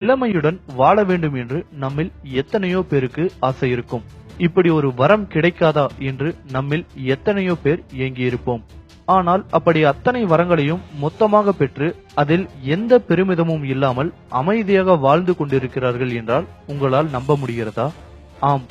இளமையுடன் வாழ வேண்டும் என்று நம்மில் எத்தனையோ பேருக்கு ஆசை இருக்கும். இப்படி ஒரு வரம் கிடைக்காதா என்று நம்மில் எத்தனையோ பேர் ஏங்கியிருப்போம். ஆனால் அப்படி அத்தனை வரங்களையும் மொத்தமாக பெற்று அதில் எந்த பெருமிதமும் இல்லாமல் அமைதியாக வாழ்ந்து கொண்டிருக்கிறார்கள் என்றால் உங்களால் நம்ப முடிகிறதா? ஆம்,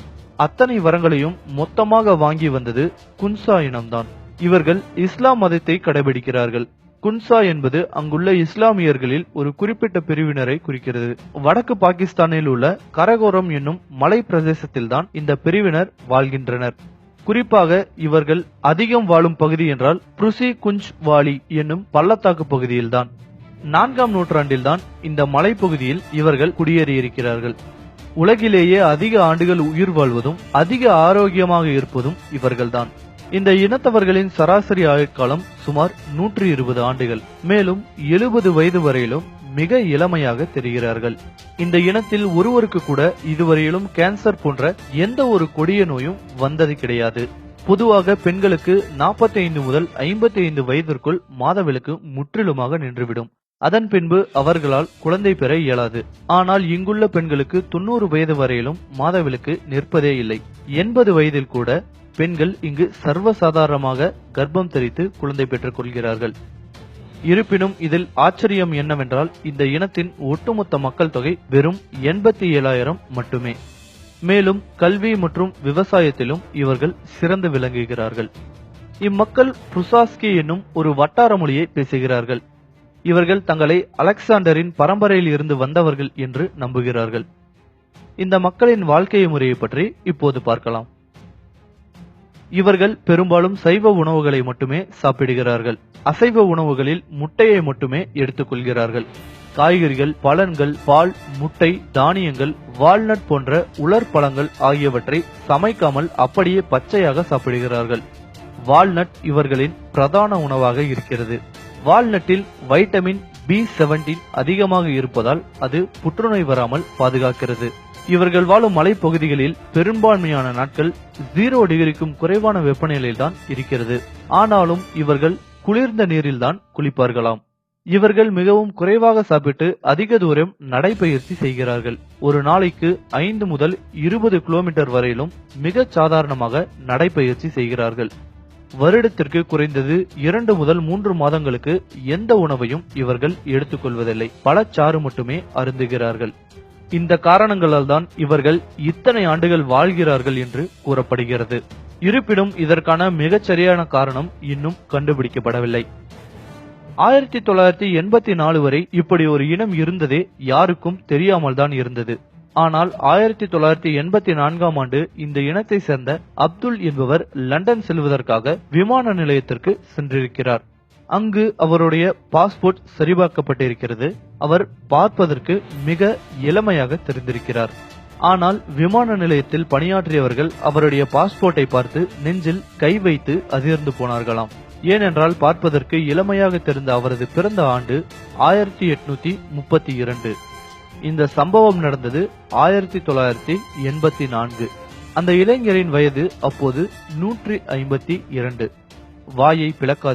அத்தனை வரங்களையும் மொத்தமாக வாங்கி வந்தது குன்சா இனம்தான். இவர்கள் இஸ்லாம் மதத்தை கடைபிடிக்கிறார்கள். குன்சா என்பது அங்குள்ள இஸ்லாமியர்களில் ஒரு குறிப்பிட்ட பிரிவினரை குறிக்கிறது. வடக்கு பாகிஸ்தானில் உள்ள கரகோரம் என்னும் மலை பிரதேசத்தில்தான் இந்த பிரிவினர் வாழ்கின்றனர். குறிப்பாக இவர்கள் அதிகம் வாழும் பகுதி என்றால் புருசி குஞ்ச் வாலி என்னும் பள்ளத்தாக்கு பகுதியில்தான். 4ஆம் நூற்றாண்டில்தான் இந்த மலைப்பகுதியில் இவர்கள் குடியேறியிருக்கிறார்கள். உலகிலேயே அதிக ஆண்டுகள் உயிர் வாழ்வதும் அதிக ஆரோக்கியமாக இருப்பதும் இவர்கள்தான். இந்த இனத்தவர்களின் சராசரி ஆயுட்காலம் சுமார் 120 ஆண்டுகள். மேலும் 70 வயது வரையிலும் மிக இளமையாக தெரிகிறார்கள். இந்த இனத்தில் ஒருவருக்கு கூட இதுவரையிலும் கேன்சர் போன்ற எந்த ஒரு கொடிய நோயும் வந்தது கிடையாது. பொதுவாக பெண்களுக்கு 45 முதல் 55 வயதிற்குள் மாதவிலக்கு முற்றிலுமாக நின்றுவிடும். அதன் பின்பு அவர்களால் குழந்தை பெற இயலாது. ஆனால் இங்குள்ள பெண்களுக்கு 90 வயது வரையிலும் மாதவிலக்கு நிற்பதே இல்லை. 80 வயதில் கூட பெண்கள் இங்கு சர்வசாதாரணமாக கர்ப்பம் தரித்து குழந்தை பெற்றுக் கொள்கிறார்கள். இருப்பினும் இதில் ஆச்சரியம் என்னவென்றால் இந்த இனத்தின் ஒட்டுமொத்த மக்கள் தொகை வெறும் 87,000 மட்டுமே. மேலும் கல்வி மற்றும் விவசாயத்திலும் இவர்கள் சிறந்து விளங்குகிறார்கள். இம்மக்கள் புசாஸ்கி என்னும் ஒரு வட்டார மொழியை பேசுகிறார்கள். இவர்கள் தங்களை அலெக்சாண்டரின் பரம்பரையில் இருந்து வந்தவர்கள் என்று நம்புகிறார்கள். இந்த மக்களின் வாழ்க்கை முறையை பற்றி இப்போது பார்க்கலாம். இவர்கள் பெரும்பாலும் சைவ உணவுகளை மட்டுமே சாப்பிடுகிறார்கள். அசைவ உணவுகளில் முட்டையை மட்டுமே எடுத்துக்கொள்கிறார்கள். காய்கறிகள், பழங்கள், பால், முட்டை, தானியங்கள், வால்நட் போன்ற உலர் பழங்கள் ஆகியவற்றை சமைக்காமல் அப்படியே பச்சையாக சாப்பிடுகிறார்கள். வால்நட் இவர்களின் பிரதான உணவாக இருக்கிறது. வால்நட்டில் வைட்டமின் B17 அதிகமாக இருப்பதால் அது புற்றுநோய் வராமல் பாதுகாக்கிறது. இவர்கள் வாழும் மலைப்பகுதிகளில் பெரும்பான்மையான நாட்கள் 0 டிகிரிக்கும் குறைவான வெப்பநிலையில்தான் இருக்கிறது. ஆனாலும் இவர்கள் குளிர்ந்த நீரில்தான் குளிப்பார்களாம். இவர்கள் மிகவும் குறைவாக சாப்பிட்டு அதிக தூரம் நடைபயிற்சி செய்கிறார்கள். ஒரு நாளைக்கு 5 முதல் 20 கிலோமீட்டர் வரையிலும் மிக சாதாரணமாக நடைபயிற்சி செய்கிறார்கள். வருடத்திற்கு குறைந்தது 2 முதல் 3 மாதங்களுக்கு எந்த உணவையும் இவர்கள் எடுத்துக்கொள்வதில்லை. பழச்சாறு மட்டுமே அருந்துகிறார்கள். இந்த காரணங்களால் தான் இவர்கள் இத்தனை ஆண்டுகள் வாழ்கிறார்கள் என்று கூறப்படுகிறது. இருப்பினும் இதற்கான மிகச்சரியான காரணம் இன்னும் கண்டுபிடிக்கப்படவில்லை. 1984 வரை இப்படி ஒரு இனம் இருந்ததே யாருக்கும் தெரியாமல் தான் இருந்தது. ஆனால் 1984ஆம் ஆண்டு இந்த இனத்தை சேர்ந்த அப்துல் என்பவர் லண்டன் செல்வதற்காக விமான நிலையத்திற்கு சென்றிருக்கிறார். அங்கு அவருடைய பாஸ்போர்ட் சரிபார்க்கப்பட்டிருக்கிறது. அவர் பார்ப்பதற்கு மிக இளமையாக தெரிந்திருக்கிறார். ஆனால் விமான நிலையத்தில் பணியாற்றியவர்கள் அவருடைய பாஸ்போர்ட்டை பார்த்து நெஞ்சில் கை வைத்து அதிர்ந்து போனார்களாம். ஏனென்றால் பார்ப்பதற்கு இளமையாக தெரிந்த அவரது பிறந்த ஆண்டு 1832. இந்த சம்பவம் நடந்தது 1984. அந்த இளைஞரின் வயது அப்போது 152. வாயை பிளக்காது.